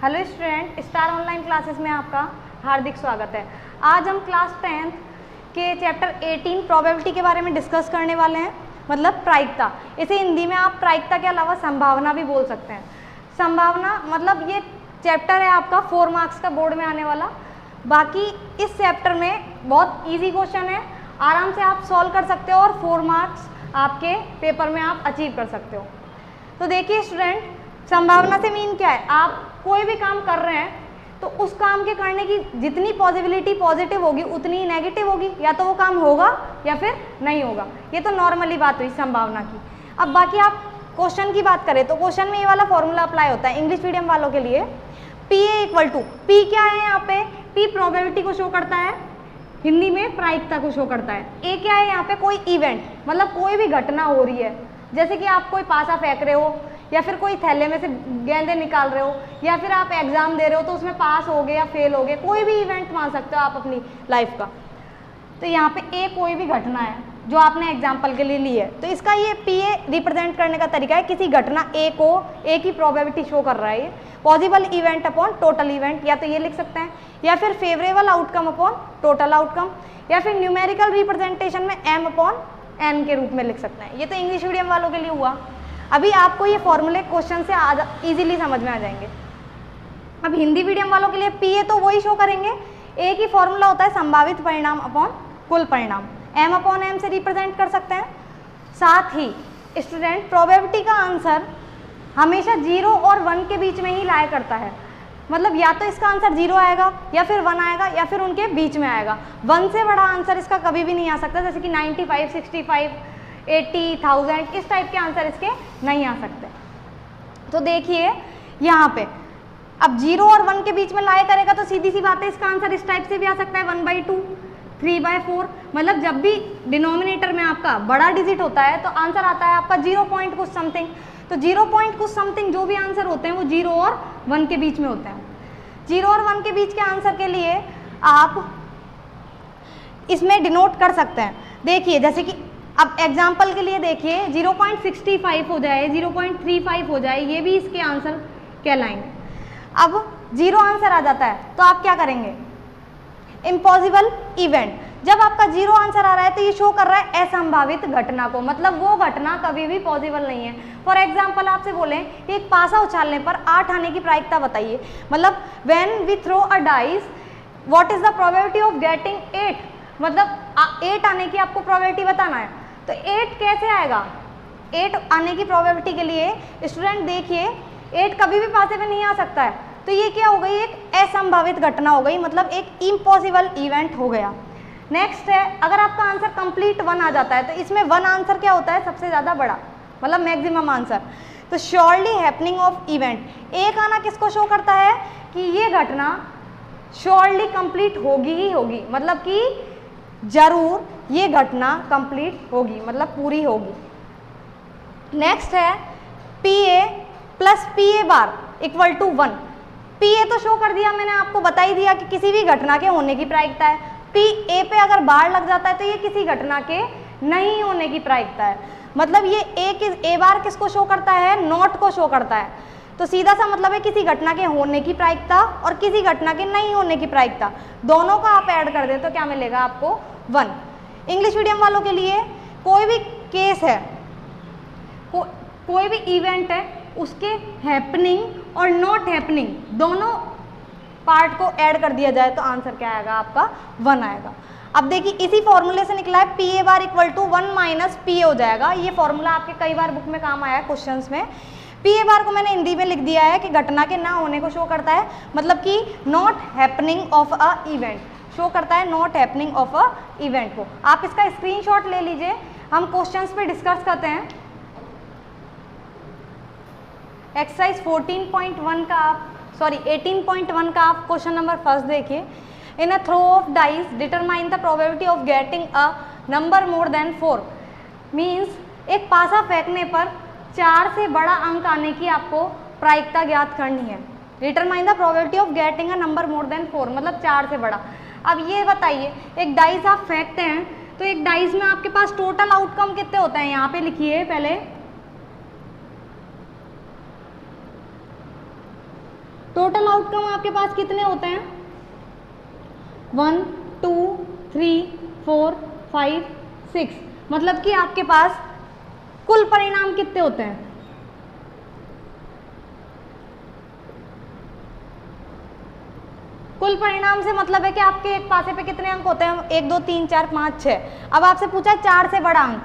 Hello student, star online classes में आपका हार्दिक स्वागत है। आज हम क्लास 10th के चैप्टर 18 प्रोबेबिलिटी के बारे में डिस्कस करने वाले हैं, मतलब प्रायिकता। इसे हिंदी में आप प्रायिकता के अलावा संभावना भी बोल सकते हैं। संभावना मतलब ये चैप्टर है आपका 4 मार्क्स का बोर्ड में आने वाला। बाकी इस चैप्टर में बहुत ईजी क्वेश्चन है, आराम से आप सॉल्व कर सकते हो और 4 मार्क्स आपके पेपर में आप अचीव कर सकते हो। तो देखिए स्टूडेंट, संभावना से मीन क्या है, आप कोई भी काम कर रहे हैं तो उस काम के करने की जितनी पॉसिबिलिटी पॉजिटिव होगी उतनी ही नेगेटिव होगी, या तो वो काम होगा या फिर नहीं होगा। ये तो नॉर्मली बात हुई संभावना की। अब बाकी आप क्वेश्चन की बात करें तो क्वेश्चन में ये वाला फॉर्मूला अप्लाई होता है इंग्लिश मीडियम वालों के लिए। PA = P क्या है यहाँ पे, P प्रोबेबिलिटी को शो करता है, हिंदी में प्रायिकता को शो करता है। A क्या है यहाँ पे, कोई इवेंट मतलब कोई भी घटना हो रही है, जैसे कि आप कोई पासा फेंक रहे हो या फिर कोई थैले में से गेंदे निकाल रहे हो या फिर आप एग्जाम दे रहे हो तो उसमें पास हो गए या फेल हो गए, कोई भी इवेंट मान सकते हो आप अपनी लाइफ का। तो यहाँ पे ए कोई भी घटना है जो आपने एग्जाम्पल के लिए ली है, तो इसका ये PA रिप्रेजेंट करने का तरीका है। किसी घटना ए को ए की प्रोबेबिलिटी शो कर रहा है, ये possible event upon total event, या तो ये लिख सकते हैं, या फिर favourable outcome upon total outcome, या फिर न्यूमेरिकल रिप्रेजेंटेशन में M/N के रूप में लिख सकते हैं। ये तो इंग्लिश मीडियम वालों के लिए हुआ। अभी आपको ये फॉर्मूले क्वेश्चन से इजीली समझ में आ जाएंगे। अब हिंदी मीडियम वालों के लिए PA तो वही शो करेंगे। A की फॉर्मूला होता है संभावित परिणाम अपॉन कुल परिणाम, M/M से रिप्रेजेंट कर सकते हैं। साथ ही स्टूडेंट, प्रोबेबिलिटी का आंसर हमेशा 0 और 1 के बीच में ही लाया करता है, मतलब या तो इसका आंसर 0 आएगा या फिर 1 आएगा या फिर उनके बीच में आएगा। 1 से बड़ा आंसर इसका कभी भी नहीं आ सकता, जैसे कि 95, 65, 80, 1000 इस टाइप के आंसर इसके नहीं आ सकते। तो देखिए यहाँ पे अब 0 और 1 के बीच में लाए करेगा तो सीधी सी बात है, इसका आंसर इस टाइप से भी आ सकता है 1/2, 3/4। मतलब जब भी डिनोमिनेटर में आपका बड़ा डिजिट होता है तो आंसर आता है आपका 0 पॉइंट कुछ समथिंग। तो 0 पॉइंट कुछ समथिंग जो भी आंसर होते हैं वो 0 और 1 के बीच में होते हैं। 0 और 1 के बीच के आंसर के लिए आप इसमें डिनोट कर सकते हैं। देखिए जैसे कि अब एग्जाम्पल के लिए देखिए 0.65 हो जाए, 0.35 हो जाए, ये भी इसके आंसर कहलाएंगे। अब 0 आंसर आ जाता है तो आप क्या करेंगे, इम्पॉसिबल इवेंट। जब आपका 0 आंसर आ रहा है तो ये शो कर रहा है असंभावित घटना को, मतलब वो घटना कभी भी पॉसिबल नहीं है। फॉर एग्जाम्पल आपसे बोले एक पासा उछालने पर 8 आने की प्रायिकता बताइए, मतलब when we throw a dice what is the probability of getting 8, मतलब 8 आने की आपको प्रोबेबिलिटी बताना है। तो 8 कैसे आएगा, 8 आने की प्रोबेबिलिटी के लिए स्टूडेंट देखिए 8 कभी भी पासे में नहीं आ सकता है, तो ये क्या हो गई, एक असंभावित घटना हो गई, मतलब एक इम्पॉसिबल इवेंट हो गया। नेक्स्ट है, अगर आपका आंसर कंप्लीट 1 आ जाता है तो इसमें 1 आंसर क्या होता है, सबसे ज़्यादा बड़ा, मतलब मैक्सिमम आंसर। तो श्योरली हैपनिंग ऑफ इवेंट, 1 आना किसको शो करता है कि ये घटना श्योरली कंप्लीट होगी ही होगी, मतलब कि जरूर ये घटना कंप्लीट होगी, मतलब पूरी होगी। नेक्स्ट है PA + PA = 1। PA तो शो कर दिया, मैंने आपको बता ही दिया कि किसी भी घटना के होने की प्रायिकता है। PA पे अगर बार लग जाता है तो ये किसी घटना के नहीं होने की प्रायिकता है, मतलब ये A बार किसको शो करता है, नॉट को शो करता है। तो सीधा सा मतलब है किसी घटना के होने की प्रायिकता और किसी घटना के नहीं होने की प्रायिकता, दोनों का आप ऐड कर दें तो क्या मिलेगा आपको, 1। इंग्लिश मीडियम वालों के लिए कोई भी केस है, कोई भी इवेंट है, उसके हैपनिंग और नॉट हैपनिंग दोनों पार्ट को ऐड कर दिया जाए तो आंसर क्या आएगा आपका, 1 आएगा। अब देखिए इसी फॉर्मूले से निकला है PA = 1 - PA हो जाएगा। ये फॉर्मूला आपके कई बार बुक में काम आया है क्वेश्चंस में। PA को मैंने हिंदी में लिख दिया है कि घटना के ना होने को शो करता है, मतलब कि not happening of a event show करता है, not happening of a event को। आप इसका स्क्रीनशॉट ले लीजिए, हम क्वेश्चंस पे डिस्कस करते हैं। एक्सरसाइज 18.1 का आप 18.1 का आप क्वेश्चन नंबर 1 देखिए। In a throw of dice determine the probability of getting a number more than 4। Means एक पासा फेंकने पर 4 से बड़ा अंक आने की आपको प्रायिकता ज्ञात करनी है। Determine the probability of getting a number more than 4, मतलब 4 से बड़ा। अब ये बताइए, एक डाइस आप फेंकते हैं तो एक डाइस में आपके पास टोटल आउटकम कितने होते हैं, यहाँ पे लिखिए पहले टोटल आउटकम आपके पास कितने होते हैं? 1 2 3 4 5 6, मतलब कि आपके पास कुल परिणाम कितने होते हैं? कुल परिणाम से मतलब है कि आपके एक पासे पे कितने अंक होते हैं? 1 2 3 4 5 6। अब आपसे पूछा है 4 से बड़ा अंक,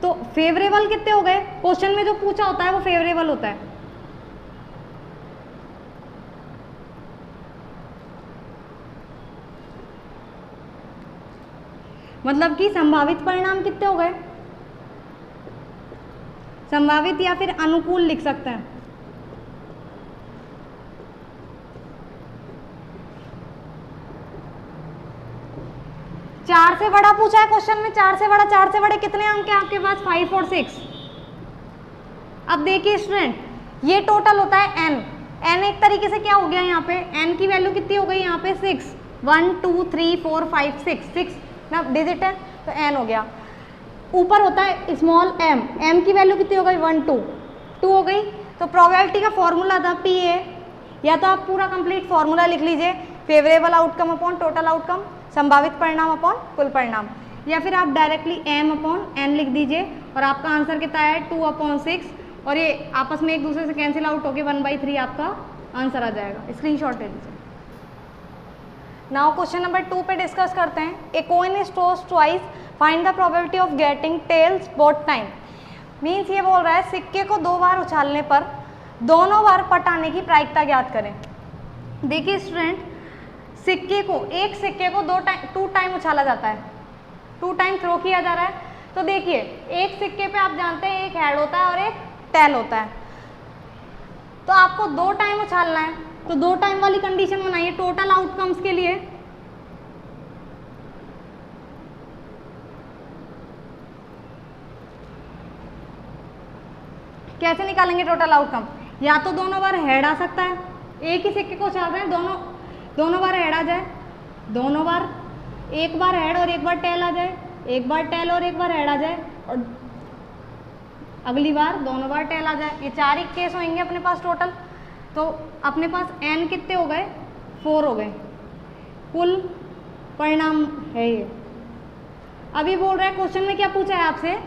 तो फेवरेबल कितने हो गए? क्वेश्चन में जो पूछा होता है वो फेवरेबल होता है। मतलब कि संभावित परिणाम कितने हो गए? संभावित या फिर अनुकूल लिख सकते हैं। चार से बड़ा पूछा है क्वेश्चन में, 4 से बड़ा, 4 से बड़े कितने अंक हैं आपके पास? 5 और 6। अब देखिए स्टूडेंट, ये टोटल होता है n। n एक तरीके से क्या हो गया यहाँ पे? n की वैल्यू कितनी हो गई यहाँ पे? 6। 1 2 3 4 5 6 ना डिजिट है तो n हो गया। ऊपर होता है स्मॉल m, m की वैल्यू कितनी हो गई? 1 2 हो गई। तो प्रोबेबिलिटी का फॉर्मूला था PA, या तो आप पूरा कंप्लीट फॉर्मूला लिख लीजिए, favourable outcome upon total outcome, संभावित परिणाम अपॉन कुल परिणाम, या फिर आप डायरेक्टली m अपॉन n लिख दीजिए और आपका आंसर कितना है? 2/6, और ये आपस में एक दूसरे से कैंसिल आउट होके 1/3 आपका आंसर आ जाएगा। स्क्रीनशॉट ले लीजिए। नाउ क्वेश्चन नंबर 2 पे डिस्कस करते हैं। A coin is tossed twice, find the probability of getting tails both time. Means ये बोल रहा है सिक्के को 2 बार उछालने पर दोनों बार पट आने की प्रायिकता ज्ञात करें। देखिए स्टूडेंट, सिक्के को, एक सिक्के को 2 टाइम उछाला जाता है, 2 टाइम थ्रो किया जा रहा है। तो देखिए एक सिक्के पे आप जानते हैं एक हेड होता है और एक टेल होता है, तो आपको 2 टाइम उछालना है, तो 2 टाइम वाली कंडीशन बनाइए टोटल आउटकम्स के लिए। कैसे निकालेंगे टोटल आउटकम? या तो दोनों बार हेड आ सकता है, एक ही सिक्के को उछाल रहे हैं, दोनों बार हेड आ जाए, दोनों बार, एक बार हेड और एक बार टेल आ जाए, एक बार टेल और एक बार हेड आ जाए, और अगली बार दोनों बार टेल आ जाए। ये 4 ही केस होंगे अपने पास टोटल। तो अपने पास n कितने हो गए? 4 हो गए। कुल परिणाम है ये। अभी बोल रहा है क्वेश्चन में क्या पूछा है आपसे?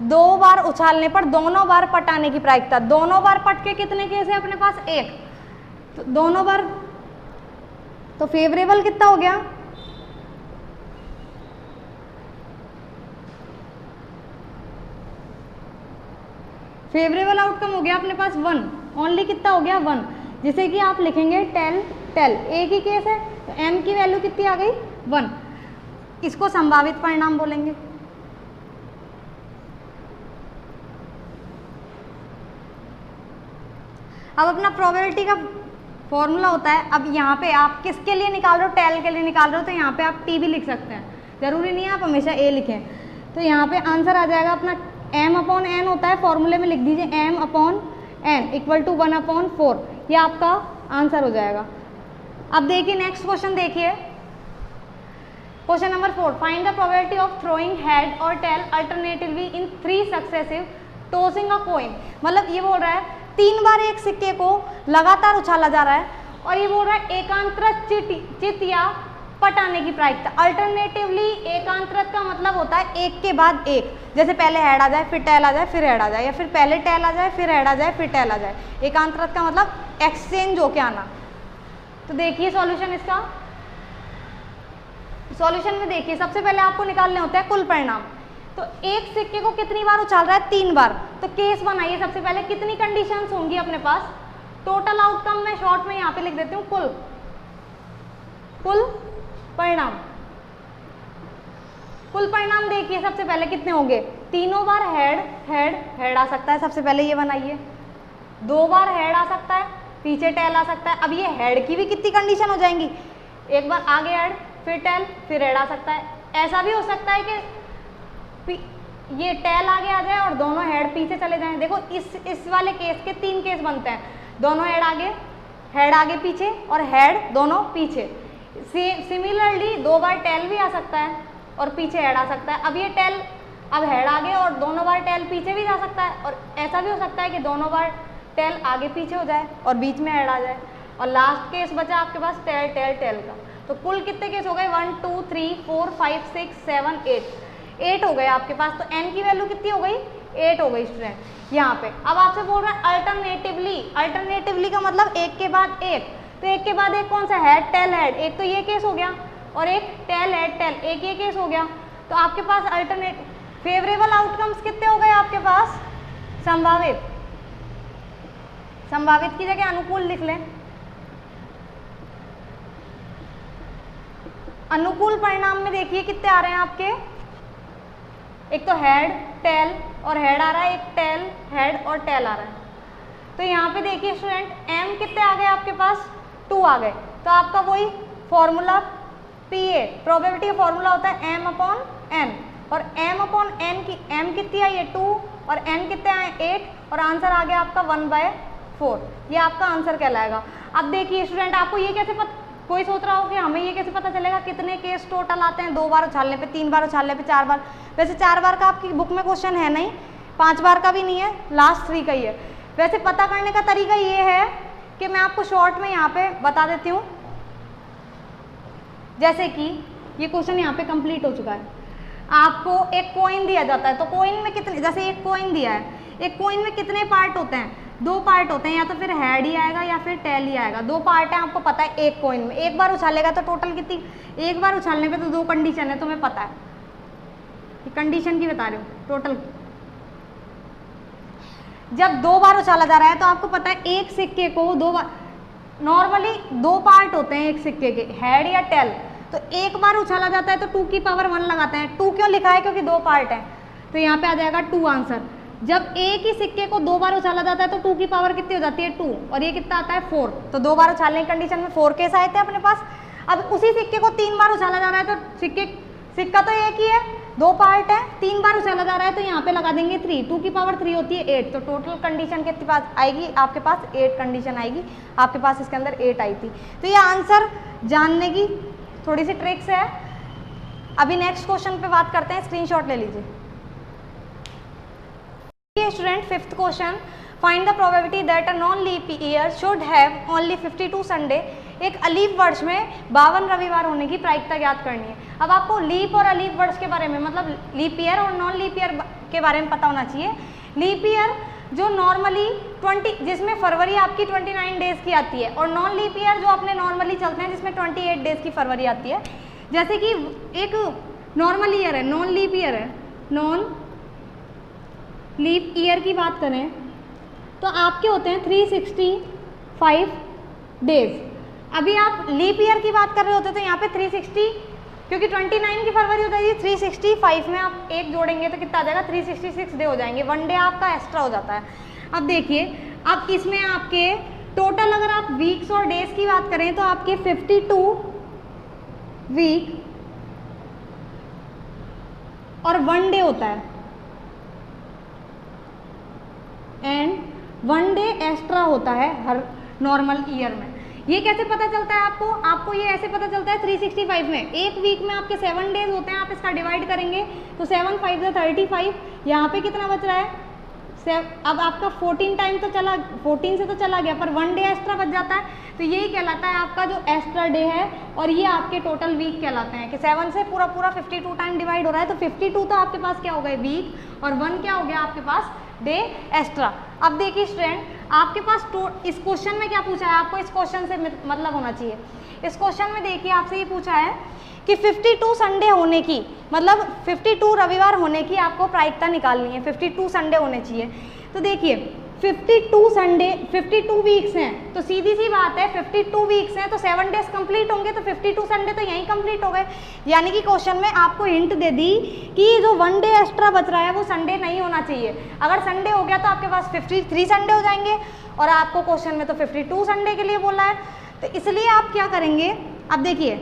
2 बार उछालने पर दोनों बार पट आने की प्रायिकता। दोनों बार पट के कितने केस है अपने पास? 1। तो दोनों बार, तो फेवरेबल कितना हो गया? फेवरेबल आउटकम हो गया अपने पास 1। ओनली कितना हो गया? 1। जिसे कि आप लिखेंगे टेल, एक ही केस है, तो m की वैल्यू कितनी आ गई? 1। इसको संभावित परिणाम बोलेंगे। अब अपना प्रोबेबिलिटी का फॉर्मूला होता है, अब यहाँ पे आप किसके लिए निकाल रहे हो? टेल के लिए निकाल रहे हो, तो यहाँ पे आप t भी लिख सकते हैं, जरूरी नहीं है आप हमेशा a लिखें। तो यहाँ पे आंसर आ जाएगा अपना m अपॉन n होता है, फॉर्मूले में लिख दीजिए m upon n equal to 1/4, ये आपका आंसर हो जाएगा। अब देखिए नेक्स्ट क्वेश्चन देखिए, question number 4, find the probability of throwing head और tail alternatively in 3 successive tossing a coin. मतलब ये बोल रहा है 3 बार एक सिक्के को लगातार उछाला जा रहा है, और ये बोल रहा है एकांतरित चित या पट आने की प्रायिकता। अल्टरनेटिवली एकांतरित का मतलब होता है एक के बाद एक, जैसे पहले हेड आ जाए, फिर टेल आ जाए, फिर हेड आ जाए, या फिर पहले टेल आ जाए, फिर हेड आ जाए, फिर टेल आ जाए। एकांतरित का मतलब एक्सचेंज होके आना। तो देखिए सॉल्यूशन इसका, सॉल्यूशन में देखिए सबसे पहले आपको निकालने होते हैं कुल परिणाम। तो एक सिक्के को कितनी बार उछाल रहा है? 3 बार। तो केस बनाइए सबसे पहले, कितनी कंडीशंस होंगी अपने पास? टोटल आउटकम में शॉर्ट में यहाँ पे लिख देती हूँ कुल परिणाम। कुल परिणाम देखिए सबसे पहले कितने होंगे? तीनों बार हेड आ सकता है, सबसे पहले ये बनाइए। 2 बार हेड आ सकता है, पीछे टेल आ सकता है। अब ये हेड की भी कितनी कंडीशन हो जाएंगी? एक बार आगे हेड, फिर टेल, फिर हेड आ सकता है। ऐसा भी हो सकता है कि ये टेल आगे आ जाए और दोनों हेड पीछे चले जाएं। देखो इस वाले केस के 3 केस बनते हैं, दोनों हेड आगे पीछे और हेड दोनों पीछे। सिमिलरली 2 बार टेल भी आ सकता है और पीछे हेड आ सकता है। अब ये टेल, अब हेड आगे और दोनों बार टेल पीछे भी जा सकता है, और ऐसा भी हो सकता है कि दोनों बार टेल आगे पीछे हो जाए और बीच में हेड आ जाए। और लास्ट केस बचा आपके पास टेल टेल टेल का। तो कुल कितने केस हो गए 1 2 3 4 5 6 7 8 हो गए आपके पास। तो n की वैल्यू कितनी हो गई 8 हो गई स्टूडेंट यहाँ पे। अब आपसे बोल रहा है अल्टरनेटिवली, अल्टरनेटिवली का मतलब एक के बाद एक, तो एक के बाद एक कौन सा हेड टेल हेड, एक तो ये केस हो गया और एक टेल हेड टेल, एक ये केस हो गया। तो आपके पास अल्टरनेट फेवरेबल आउटकम्स कितने हो गए आपके पास, संभावित, संभावित की जगह अनुकूल लिख लें। अनुकूल परिणाम में देखिए कितने आ रहे हैं आपके, एक तो हेड टेल और हेड आ रहा है, एक टेल हेड और टेल आ रहा है। तो यहाँ पे देखिए स्टूडेंट m कितने आ गए आपके पास 2 आ गए। तो आपका वही फॉर्मूला PA प्रोबेबिलिटी का फॉर्मूला होता है m अपॉन n, और m अपॉन n की m कितनी आई है 2 और n कितने आए 8 और आंसर आ गया आपका 1/4। ये आपका आंसर कहलाएगा। अब देखिए स्टूडेंट आपको ये कैसे पता, कोई सोच रहा हो कि हमें ये कैसे पता चलेगा कितने केस टोटल आते हैं, 2 बार उछालने पे, 3 बार उछालने पे, 4 बार। वैसे 4 बार का आपकी बुक में क्वेश्चन है नहीं, 5 बार का भी नहीं है, लास्ट 3 का ही है। वैसे पता करने का तरीका ये है कि मैं आपको शॉर्ट में यहाँ पे बता देती हूँ। जैसे कि ये क्वेश्चन यहाँ पे कंप्लीट हो चुका है, आपको एक कॉइन दिया जाता है, तो कॉइन में कितने, जैसे एक कॉइन दिया है, एक कॉइन में कितने पार्ट होते हैं, 2 पार्ट होते हैं, या तो फिर हेड ही आएगा या फिर टेल ही आएगा। 2 पार्ट है आपको पता है एक कॉइन में, एक बार उछालेगा तो टोटल कितनी, एक बार उछालने पे तो 2 कंडीशन है, तुम्हें पता है, कंडीशन की बता रहे हो टोटल। जब 2 बार उछाला जा रहा है तो आपको पता है एक सिक्के को 2 बार, नॉर्मली 2 पार्ट होते हैं एक सिक्के के, हेड या टेल। तो एक बार उछाला जाता है तो 2 की पावर 1 लगाते हैं। 2 क्यों लिखा है, क्योंकि 2 पार्ट है, तो यहाँ पे आ जाएगा 2 आंसर। जब एक ही सिक्के को 2 बार उछाला जाता है तो 2 की पावर कितनी हो जाती है 2, और ये कितना आता है 4। तो 2 बार उछालने की कंडीशन में 4 केस आए थे अपने पास। अब उसी सिक्के को 3 बार उछाला जा रहा है तो सिक्का तो एक ही है, 2 पार्ट है, 3 बार उछाला जा रहा है तो यहाँ पे लगा देंगे 3, 2 की पावर 3 होती है 8। तो टोटल कंडीशन कितने पास आएगी आपके पास 8 कंडीशन आएगी आपके पास, इसके अंदर 8 आई थी। तो ये आंसर जानने की थोड़ी सी ट्रिक्स है। अभी नेक्स्ट क्वेश्चन पे बात करते हैं, स्क्रीनशॉट ले लीजिए। Student 5th question, find the probability that a non leap year should have only 52 Sunday. एक अलीफ वर्ष में 52 रविवार होने की प्रायिकता ज्ञात करनी है। अब आपको लीप और अलीफ वर्ष के बारे में, मतलब लीप ईयर और नॉन लीप ईयर के बारे में पता होना चाहिए। लीप ईयर जो नॉर्मली 20, जिसमें फरवरी आपकी 29 डेज की आती है, और नॉन लीप ईयर जो अपने नॉर्मली चलते हैं जिसमें 28 डेज की फरवरी आती है। जैसे कि एक नॉर्मल ईयर है, नॉन लीप ईयर है, नॉन लीप ईयर की बात करें तो आपके होते हैं 365 डेज। अभी आप लीप ईयर की बात कर रहे होते तो यहाँ पे 360, क्योंकि 29 की फरवरी हो जाएगी, 365 में आप एक जोड़ेंगे तो कितना आ जाएगा 366 डे हो जाएंगे, 1 डे आपका एक्स्ट्रा हो जाता है। अब देखिए, अब इसमें आपके टोटल अगर आप वीक्स और डेज की बात करें तो आपके 52 वीक और 1 डे होता है, एंड 1 डे एक्स्ट्रा होता है हर नॉर्मल ईयर में। ये कैसे पता चलता है आपको, आपको ये ऐसे पता चलता है 365 में, एक वीक में आपके 7 डेज होते हैं, आप इसका डिवाइड करेंगे तो 7 5 से 35, यहाँ पे कितना बच रहा है, अब आपका 14 टाइम तो चला, 14 से तो चला गया, पर 1 डे एक्स्ट्रा बच जाता है। तो यही कहलाता है आपका जो एक्स्ट्रा डे है, और ये आपके टोटल वीक कहलाते हैं कि 7 से पूरा 52 टाइम डिवाइड हो रहा है। तो 52 तो आपके पास क्या हो गए वीक, और 1 क्या हो गया आपके पास डे एक्स्ट्रा। अब देखिए स्टूडेंट, आपके पास इस क्वेश्चन में क्या पूछा है, आपको इस क्वेश्चन से मतलब होना चाहिए। इस क्वेश्चन में देखिए आपसे ये पूछा है कि 52 संडे होने की, मतलब 52 रविवार होने की आपको प्रायिकता निकालनी है, 52 संडे होने चाहिए। तो देखिए 52 संडे, 52 वीक्स हैं, तो सीधी सी बात है 52 वीक्स हैं तो 7 डेज कंप्लीट होंगे, तो 52 संडे तो यहीं कंप्लीट हो गए। यानी कि क्वेश्चन में आपको हिंट दे दी कि जो 1 डे एक्स्ट्रा बच रहा है वो संडे नहीं होना चाहिए। अगर संडे हो गया तो आपके पास 53 संडे हो जाएंगे, और आपको क्वेश्चन में तो 52 संडे के लिए बोला है। तो इसलिए आप क्या करेंगे, अब देखिए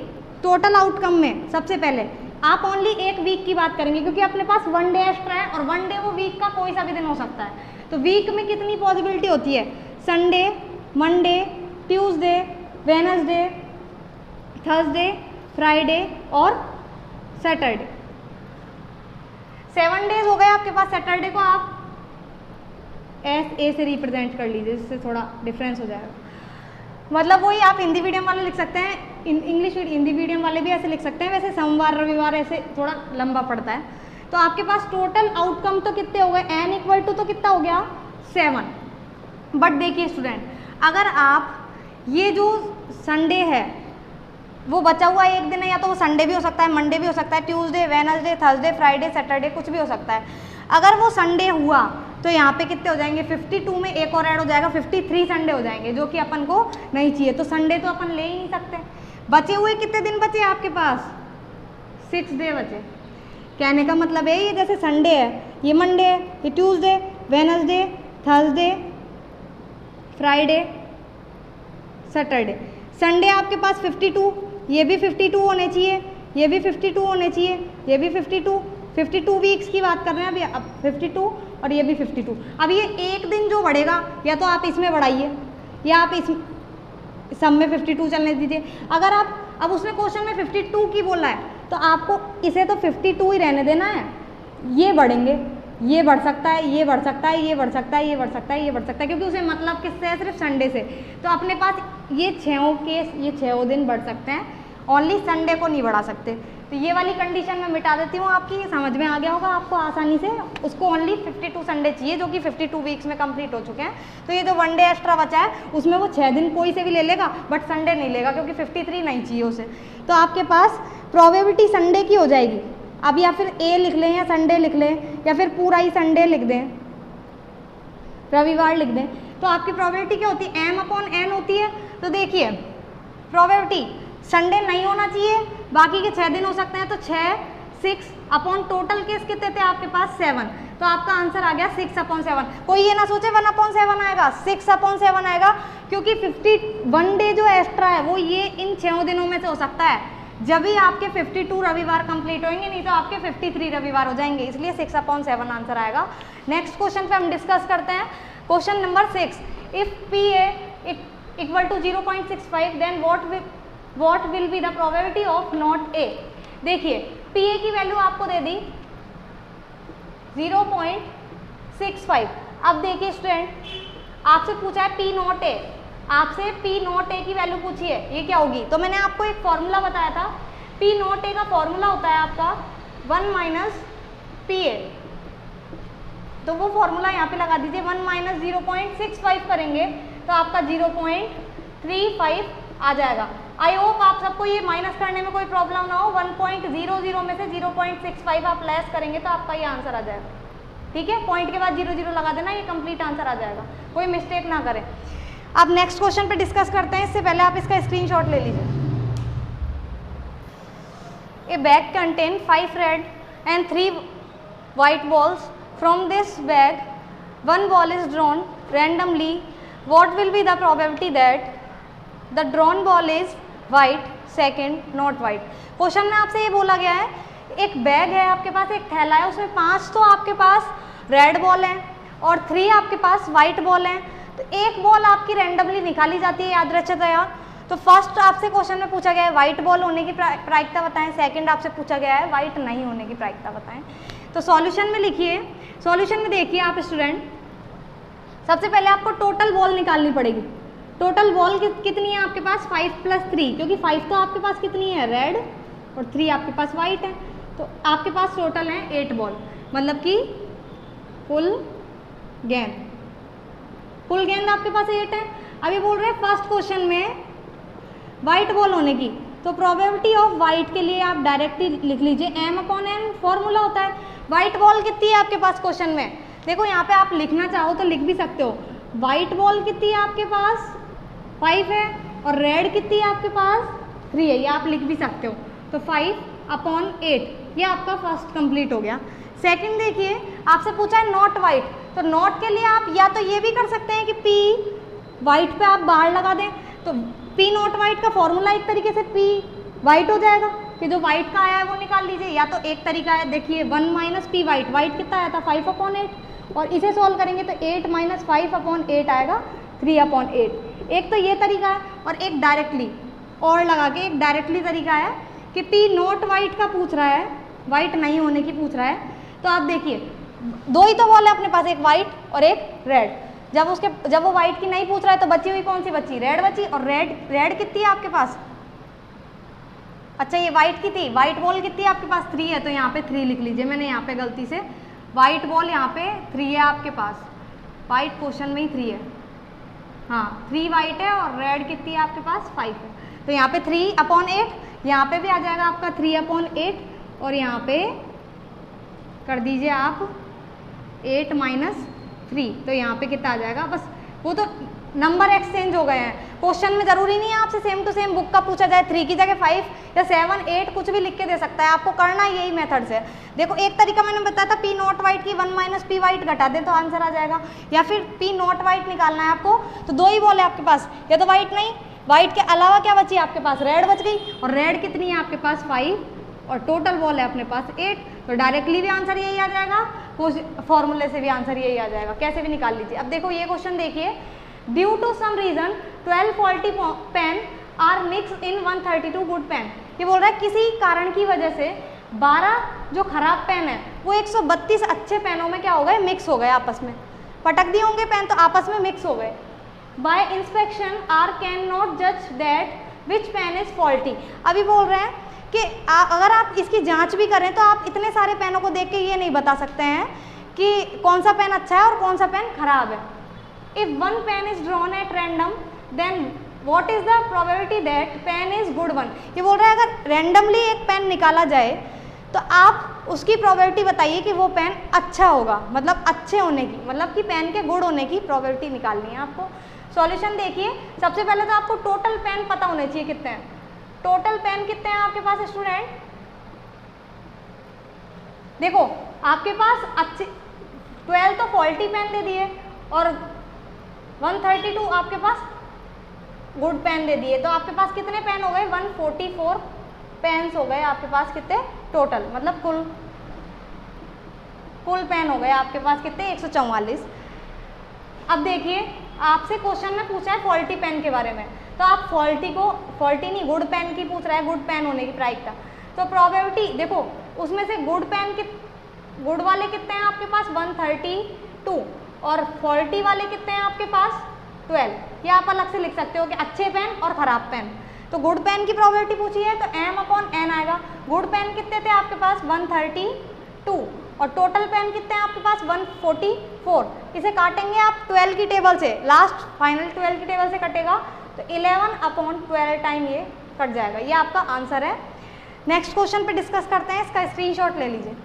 टोटल आउटकम में सबसे पहले आप ओनली एक वीक की बात करेंगे, क्योंकि अपने पास 1 डे एक्स्ट्रा है, और 1 डे वो वीक का कोई सा भी दिन हो सकता है। तो वीक में कितनी पॉसिबिलिटी होती है, Sunday, Monday, Tuesday, Wednesday, Thursday, Friday और सैटरडे। 7 डेज हो गए आपके पास। सैटरडे को आप ए से रिप्रेजेंट कर लीजिए, जिससे थोड़ा डिफरेंस हो जाएगा। मतलब वही आप हिंदी मीडियम वाले लिख सकते हैं, इंग्लिश हिंदी मीडियम वाले भी ऐसे लिख सकते हैं। वैसे सोमवार रविवार ऐसे थोड़ा लंबा पड़ता है। तो आपके पास टोटल आउटकम तो कितने हो गए, n इक्वल टू तो कितना हो गया 7। बट देखिए स्टूडेंट, अगर आप ये जो संडे है वो बचा हुआ एक दिन है, या तो वो संडे भी हो सकता है, मंडे भी हो सकता है, Tuesday, Wednesday, Thursday, Friday, Saturday, कुछ भी हो सकता है। अगर वो संडे हुआ तो यहाँ पे कितने हो जाएंगे, 52 में एक और ऐड हो जाएगा, 53 संडे हो जाएंगे, जो कि अपन को नहीं चाहिए। तो संडे तो अपन ले ही नहीं सकते। बचे हुए कितने दिन बचे आपके पास, 6 डे बचे। कहने का मतलब है ये जैसे संडे है, ये मंडे है, ये Tuesday, Wednesday, Thursday, Friday, Saturday. Sunday आपके पास 52, ये भी 52 होने चाहिए, ये भी 52 होने चाहिए, ये भी 52 वीक्स की बात कर रहे हैं अभी। अब 52 और ये भी 52। अब ये एक दिन जो बढ़ेगा, या तो आप इसमें बढ़ाइए या आप इस सब में 52 चलने दीजिए। अगर आप अब उसने क्वेश्चन में 52 की बोला है तो आपको इसे तो 52 ही रहने देना है। ये बढ़ेंगे, ये बढ़ सकता है, ये बढ़ सकता है, ये बढ़ सकता है, ये बढ़ सकता है, ये बढ़ सकता है, क्योंकि उसे मतलब किससे है, सिर्फ संडे से। तो अपने पास ये 6 दिन बढ़ सकते हैं, ओनली संडे को नहीं बढ़ा सकते। तो ये वाली कंडीशन मैं मिटा देती हूँ आपकी, ये समझ में आ गया होगा आपको आसानी से। उसको ओनली 52 संडे चाहिए, जो कि 52 वीक्स में कंप्लीट हो चुके हैं। तो ये जो 1 डे एक्स्ट्रा बचा है उसमें वो 6 दिन कोई से भी ले लेगा, बट संडे नहीं लेगा, क्योंकि 53 नहीं चाहिए उसे। तो आपके पास प्रोबेबिलिटी संडे की हो जाएगी। अब या फिर ए लिख लें या संडे लिख लें, या फिर पूरा ही संडे लिख दें, रविवार लिख दें। तो आपकी प्रोबेबिलिटी क्या होती है, m/n होती है। तो देखिए प्रोबेबिलिटी संडे नहीं होना चाहिए, बाकी के 6 दिन हो सकते हैं। तो 6, 6 अपॉन टोटल केस कितने थे आपके पास 7। तो आपका आंसर आ गया 6/7। कोई ये ना सोचे 1/7 आएगा, 6/7 आएगा, क्योंकि 51 डे जो एक्स्ट्रा है वो ये इन 6 दिनों में से हो सकता है। जब भी आपके 52 रविवार कंप्लीट होंगे, नहीं तो आपके 53 रविवार हो जाएंगे, इसलिए 6/7 आंसर आएगा। नेक्स्ट क्वेश्चन पे हम डिस्कस करते हैं। Question number 6, if PA equal to 0.65 then what will be the probability of not A। देखिए PA की वैल्यू आपको दे दी 0.65। अब देखिए स्टूडेंट, आपसे पूछा है P नॉट A, आपसे P नॉट A की वैल्यू पूछी है, ये क्या होगी। तो मैंने आपको एक फॉर्मूला बताया था, P नॉट A का फॉर्मूला होता है आपका 1 - PA। तो वो फॉर्मूला यहाँ पे लगा दीजिए, 1 - 0.65 करेंगे तो आपका 0.35 आ जाएगा। आई होप आप सबको ये माइनस करने में कोई प्रॉब्लम ना हो। 1.00 में से 0.65 आप लेस करेंगे तो आपका ये आंसर आ जाएगा। ठीक है, पॉइंट के बाद 0 लगा देना, ये कंप्लीट आंसर आ जाएगा, कोई मिस्टेक ना करें। अब नेक्स्ट क्वेश्चन पे डिस्कस करते हैं। इससे पहले आप इसका स्क्रीनशॉट ले लीजिए। ए bag contain 5 red and 3 white balls. From this bag, 1 ball is drawn randomly. What will be the probability that the drawn ball is white, second not white? Question में आपसे ये बोला गया है, एक बैग है आपके पास, एक थैला है, उसमें 5 तो आपके पास रेड बॉल हैं और 3 आपके पास वाइट बॉल हैं। तो एक बॉल आपकी रैंडमली निकाली जाती है यादृच्छितया। तो फर्स्ट आपसे क्वेश्चन में पूछा गया है वाइट बॉल होने की प्रायिकता बताएं, सेकंड आपसे पूछा गया है वाइट नहीं होने की प्रायिकता बताएं। तो सॉल्यूशन में लिखिए, सॉल्यूशन में देखिए आप स्टूडेंट, सबसे पहले आपको टोटल बॉल निकालनी पड़ेगी। टोटल बॉल कितनी है आपके पास, 5 + 3, क्योंकि 5 तो आपके पास कितनी है रेड और 3 आपके पास वाइट है। तो आपके पास टोटल है 8 बॉल, मतलब कि फुल गेंद, फुल गेंद आपके पास 8 है। अभी बोल रहे हैं फर्स्ट क्वेश्चन में वाइट बॉल होने की, तो प्रोबेबिलिटी ऑफ वाइट के लिए आप डायरेक्टली लिख लीजिए m/n, फॉर्मूला होता है। वाइट बॉल कितनी है आपके पास क्वेश्चन में, देखो यहाँ पे आप लिखना चाहो तो लिख भी सकते हो। वाइट बॉल कितनी है आपके पास 5 है और रेड कितनी है आपके पास 3 है, ये आप लिख भी सकते हो। तो 5/8 ये आपका फर्स्ट कंप्लीट हो गया। सेकंड देखिए, आपसे पूछा है नॉट वाइट, तो नॉट के लिए आप या तो ये भी कर सकते हैं कि P वाइट पे आप बाहर लगा दें, तो P नॉट वाइट का फॉर्मूला एक तरीके से P वाइट हो जाएगा कि जो वाइट का आया है वो निकाल लीजिए। या तो एक तरीका है, देखिए 1 - P वाइट, वाइट कितना आया था 5/8, और इसे सॉल्व करेंगे तो 8 - 5/8 आएगा 3/8। एक तो ये तरीका है, और एक डायरेक्टली और लगा के एक डायरेक्टली तरीका है कि P नॉट वाइट का पूछ रहा है, वाइट नहीं होने की पूछ रहा है। तो आप देखिए 2 ही तो बॉल है अपने पास, एक वाइट और एक रेड, जब वो वाइट की नहीं पूछ रहा है तो बची हुई कौन सी बची, रेड बची। और रेड कितनी है आपके पास, अच्छा ये वाइट की थी, वाइट बॉल कितनी है आपके पास, 3 है, तो यहाँ पे 3 लिख लीजिए। मैंने यहाँ पे गलती से वाइट बॉल यहाँ पे 3 है आपके पास, वाइट क्वेश्चन में ही 3 है, हाँ 3 वाइट है और रेड कितनी है आपके पास 5 है। तो यहाँ पे 3/8, यहाँ पे भी आ जाएगा आपका 3/8 और यहाँ पे कर दीजिए आप 8 - 3, तो यहाँ पे कितना आ जाएगा, बस वो तो नंबर एक्सचेंज हो गए हैं। क्वेश्चन में जरूरी नहीं है आपसे सेम टू सेम बुक का पूछा जाए, 3 की जगह 5 या 7, 8 कुछ भी लिख के दे सकता है, आपको करना यही मेथड से। देखो एक तरीका मैंने बताया था, P नॉट वाइट की 1 - P वाइट घटा दें तो आंसर आ जाएगा, या फिर P नॉट वाइट निकालना है आपको तो 2 ही बॉल है आपके पास, या तो वाइट नहीं, वाइट के अलावा क्या बची आपके पास, रेड बच गई, और रेड कितनी है आपके पास 5 और टोटल बॉल है अपने पास 8, तो डायरेक्टली भी आंसर यही आ जाएगा, फॉर्मूले से भी आंसर यही आ जाएगा, कैसे भी निकाल लीजिए। अब देखो ये क्वेश्चन देखिए, due to some reason 12 faulty pen are mix in 132 good pen. ये बोल रहा है किसी कारण की वजह से 12 जो खराब पेन है वो 132 अच्छे पेनों में क्या हो गए, मिक्स हो गए, आपस में पटक दिए होंगे पेन तो आपस में मिक्स हो गए। By inspection are can not जज that which pen is faulty. अभी बोल रहे हैं कि अगर आप इसकी जांच भी करें तो आप इतने सारे पेनों को देख के ये नहीं बता सकते हैं कि कौन सा पेन अच्छा है और कौन सा पेन खराब है। If one pen is drawn at random, then what is the probability that pen is good one? ये बोल रहा है अगर रैंडमली एक पेन निकाला जाए तो आप उसकी प्रोबेबिलिटी बताइए कि वो पेन अच्छा होगा, मतलब अच्छे होने की, मतलब कि पेन के गुड होने की प्रोबेबिलिटी निकालनी है आपको। सॉल्यूशन देखिए, सबसे पहले तो आपको टोटल पेन पता होने चाहिए कितने हैं। टोटल पेन कितने हैं आपके पास स्टूडेंट, देखो आपके पास अच्छे 12 तो फॉल्टी पेन दे दिए और 132 आपके पास गुड पेन दे दिए, तो आपके पास कितने पेन हो गए, 144 पेन्स हो गए आपके पास, कितने टोटल, मतलब कुल पेन हो गए आपके पास कितने, 144। अब देखिए आपसे क्वेश्चन में पूछा है फॉल्टी पेन के बारे में, तो आप फॉल्टी नहीं गुड पेन की पूछ रहा है, गुड पेन होने की प्रायिकता, तो प्रोबेबिलिटी देखो उसमें से गुड वाले कितने हैं आपके पास 132 और फॉल्टी वाले कितने हैं आपके पास 12। ये आप अलग से लिख सकते हो कि अच्छे पेन और खराब पेन। तो गुड पेन की प्रोबेबिलिटी पूछी है तो m/n आएगा। गुड पेन कितने थे आपके पास 132 और टोटल पेन कितने हैं आपके पास 144। इसे काटेंगे आप 12 की टेबल से, लास्ट फाइनल 12 की टेबल से कटेगा तो 11/12 टाइम ये कट जाएगा। ये आपका आंसर है। नेक्स्ट क्वेश्चन पे डिस्कस करते हैं, इसका स्क्रीनशॉट ले लीजिए।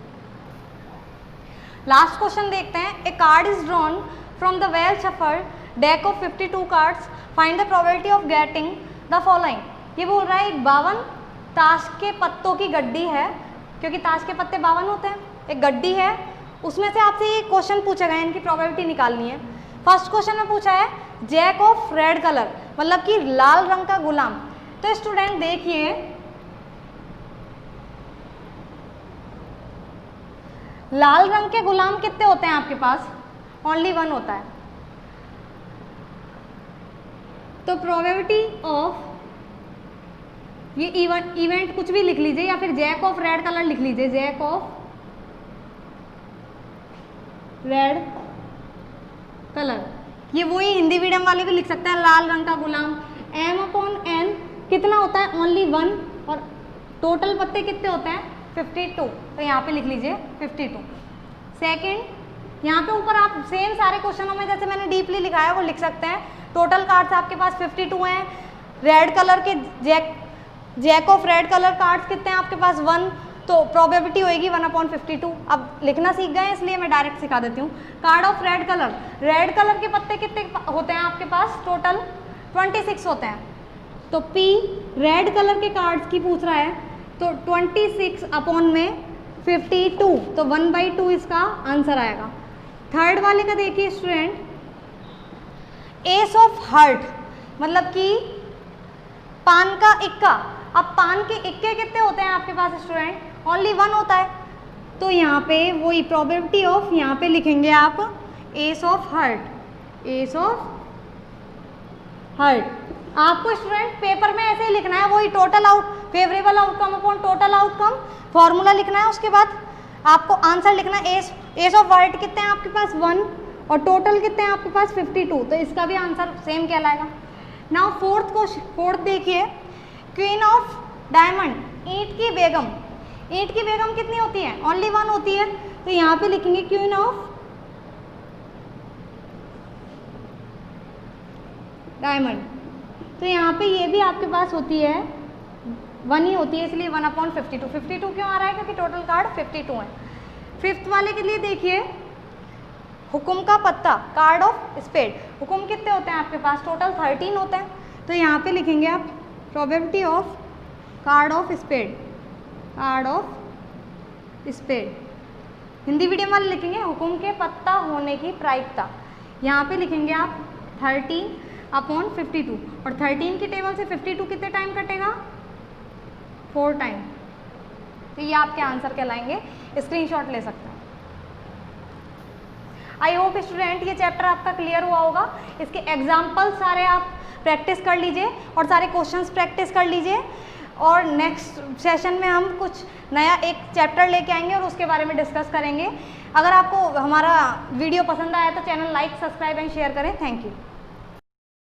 लास्ट क्वेश्चन देखते हैं। A card is drawn from the well shuffled deck of 52 cards, find the probability of getting the following. ये बोल रहा है एक 52 ताश के पत्तों की गड्डी है, क्योंकि ताश के पत्ते 52 होते हैं, एक गड्डी है, उसमें से आपसे ये क्वेश्चन पूछा गया है, इनकी प्रोबेबिलिटी निकालनी है। फर्स्ट क्वेश्चन में पूछा है जैक ऑफ रेड कलर, मतलब कि लाल रंग का गुलाम। तो स्टूडेंट देखिए लाल रंग के गुलाम कितने होते हैं आपके पास, ओनली 1 होता है। तो प्रोबेबिलिटी ऑफ ये इवेंट कुछ भी लिख लीजिए या फिर जैक ऑफ रेड कलर लिख लीजिए, जैक ऑफ रेड कलर, ये वही हिंदी मीडियम वाले भी लिख सकते हैं, लाल रंग का गुलाम। m/n कितना होता है, ओनली 1 और टोटल पत्ते कितने होते हैं 52, तो यहाँ पे लिख लीजिए 52। सेकंड यहाँ पे ऊपर आप सेम सारे क्वेश्चनों में जैसे मैंने डीपली लिखा है वो लिख सकते हैं। टोटल कार्ड्स आपके पास 52 हैं। रेड कलर के jack of red colour cards कितने हैं आपके पास 1, तो प्रोबेबिलिटी होएगी 1/52। अब लिखना सीख गए इसलिए मैं डायरेक्ट सिखा देती हूँ। कार्ड ऑफ रेड कलर के पत्ते कितने होते हैं आपके पास, टोटल 26 होते हैं। तो P रेड कलर के कार्ड्स की पूछ रहा है, तो 26/52, तो 1/2 इसका आंसर आएगा। थर्ड वाले का देखिए स्टूडेंट, एस ऑफ हार्ट, मतलब कि पान का इक्का। अब पान के इक्के कितने होते हैं आपके पास स्टूडेंट, ओनली 1 होता है। तो यहाँ पे वही प्रोबेबिलिटी ऑफ यहाँ पे लिखेंगे आप S of heart, S of heart. आपको स्टूडेंट पेपर में ऐसे ही लिखना है, वही total favourable outcome upon total outcome formula लिखना है। उसके बाद आपको आंसर लिखना है एस ऑफ हार्ट कितने हैं आपके पास 1 और टोटल कितने हैं आपके पास 52, तो इसका भी आंसर सेम कहलाएगा। नाउ फोर्थ देखिए, क्वीन ऑफ डायमंड, ईंट की बेगम। ईंट की बेगम कितनी होती है? ओनली 1 होती है, तो यहाँ पे लिखेंगे क्वीन ऑफ डायमंड। तो यहाँ पे ये भी आपके पास होती है 1 ही होती है, इसलिए 1/52। 52 क्यों आ रहा है? क्योंकि टोटल कार्ड 52 है। फिफ्थ वाले के लिए देखिए, हुकुम का पत्ता, कार्ड ऑफ स्पेड। हुकुम कितने होते हैं आपके पास? टोटल 13 होते हैं, तो यहाँ पे लिखेंगे आप probability of card of spade, card of spade. Hindi medium वाले लिखेंगे हुकुम के पत्ता होने की प्रायिकता। यहाँ पे लिखेंगे आप 13/52, और 13 की टेबल से 52 कितने टाइम कटेगा? 4 टाइम। तो ये आपके आंसर कहलाएंगे, स्क्रीनशॉट ले सकते हैं। आई होप स्टूडेंट ये चैप्टर आपका क्लियर हुआ होगा। इसके एग्जाम्पल सारे आप प्रैक्टिस कर लीजिए और सारे क्वेश्चंस प्रैक्टिस कर लीजिए, और नेक्स्ट सेशन में हम कुछ नया एक चैप्टर लेके आएंगे और उसके बारे में डिस्कस करेंगे। अगर आपको हमारा वीडियो पसंद आया तो channel like, subscribe and share करें। Thank you.